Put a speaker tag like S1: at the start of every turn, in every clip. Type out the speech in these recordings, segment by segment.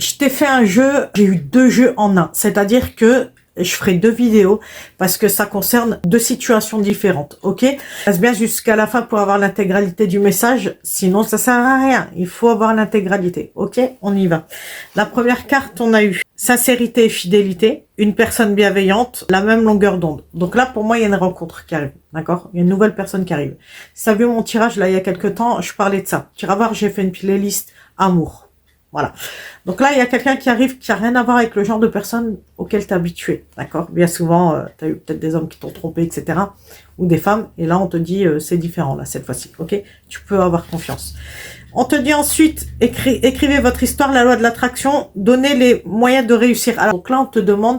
S1: Je t'ai fait un jeu, j'ai eu 2 jeux en un. C'est-à-dire que je ferai 2 vidéos parce que ça concerne 2 situations différentes, ok? Reste bien jusqu'à la fin pour avoir l'intégralité du message, sinon ça sert à rien. Il faut avoir l'intégralité, ok? On y va. La première carte, on a eu sincérité et fidélité, une personne bienveillante, la même longueur d'onde. Donc là, pour moi, il y a une rencontre qui arrive, d'accord? Il y a une nouvelle personne qui arrive. Si tu as vu mon tirage, là, il y a quelques temps, je parlais de ça. Tu vas voir, j'ai fait une playlist amour. Voilà. Donc là, il y a quelqu'un qui arrive qui a rien à voir avec le genre de personne auquel tu es habitué. D'accord? Bien souvent, tu as eu peut-être des hommes qui t'ont trompé, etc. Ou des femmes. Et là, on te dit, c'est différent, là, cette fois-ci. Ok? Tu peux avoir confiance. On te dit ensuite, écrivez votre histoire, la loi de l'attraction, donnez les moyens de réussir. Alors, donc là, on te demande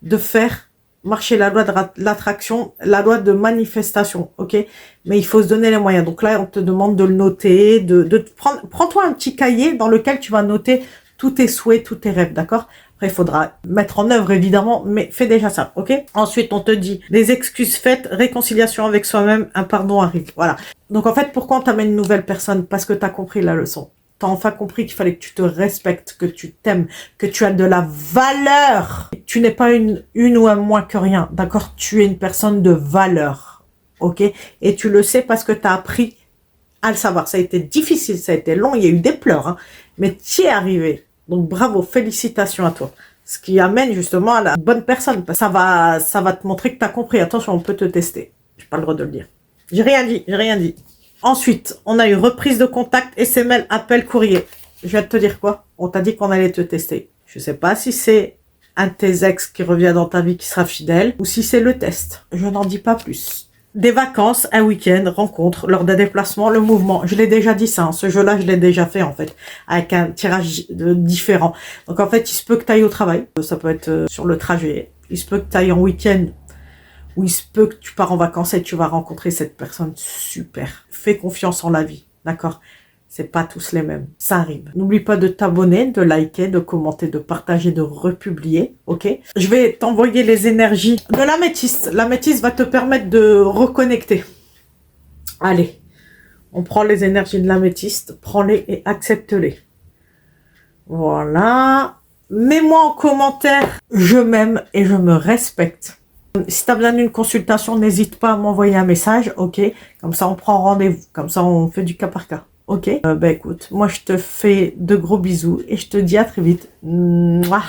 S1: de faire marcher la loi de l'attraction, la loi de manifestation, ok? Mais il faut se donner les moyens. Donc là, on te demande de le noter, de prends-toi un petit cahier dans lequel tu vas noter tous tes souhaits, tous tes rêves, d'accord? Après, il faudra mettre en œuvre, évidemment, mais fais déjà ça, ok? Ensuite, on te dit, les excuses faites, réconciliation avec soi-même, un pardon arrive, voilà. Donc, en fait, pourquoi on t'amène une nouvelle personne? Parce que tu as compris la leçon. T'as enfin compris qu'il fallait que tu te respectes, que tu t'aimes, que tu as de la valeur. Tu n'es pas une ou un moins que rien, d'accord? Tu es une personne de valeur, ok? Et tu le sais parce que tu as appris à le savoir. Ça a été difficile, ça a été long, il y a eu des pleurs, hein, mais tu y es arrivé. Donc bravo, félicitations à toi. Ce qui amène justement à la bonne personne. Ça va te montrer que tu as compris. Attention, on peut te tester. J'ai pas le droit de le dire. J'ai rien dit, j'ai rien dit. Ensuite, on a eu reprise de contact, SML, appel, courrier. Je viens de te dire quoi? On t'a dit qu'on allait te tester. Je sais pas si c'est un de tes ex qui revient dans ta vie qui sera fidèle ou si c'est le test. Je n'en dis pas plus. Des vacances, un week-end, rencontre, lors d'un déplacement, le mouvement. Je l'ai déjà dit ça, hein. Ce jeu-là, je l'ai déjà fait en fait, avec un tirage différent. Donc en fait, il se peut que tu ailles au travail. Ça peut être sur le trajet. Il se peut que tu ailles en week-end. Ou il se peut que tu pars en vacances et tu vas rencontrer cette personne super. Fais confiance en la vie, d'accord? C'est pas tous les mêmes, ça arrive. N'oublie pas de t'abonner, de liker, de commenter, de partager, de republier, ok? Je vais t'envoyer les énergies de l'améthyste. L'améthyste va te permettre de reconnecter. Allez, on prend les énergies de l'améthyste, prends-les et accepte-les. Voilà. Mets-moi en commentaire, je m'aime et je me respecte. Si tu as besoin d'une consultation, n'hésite pas à m'envoyer un message, ok? Comme ça, on prend rendez-vous. Comme ça, on fait du cas par cas, ok? Écoute, moi, je te fais de gros bisous et je te dis à très vite. Mouah.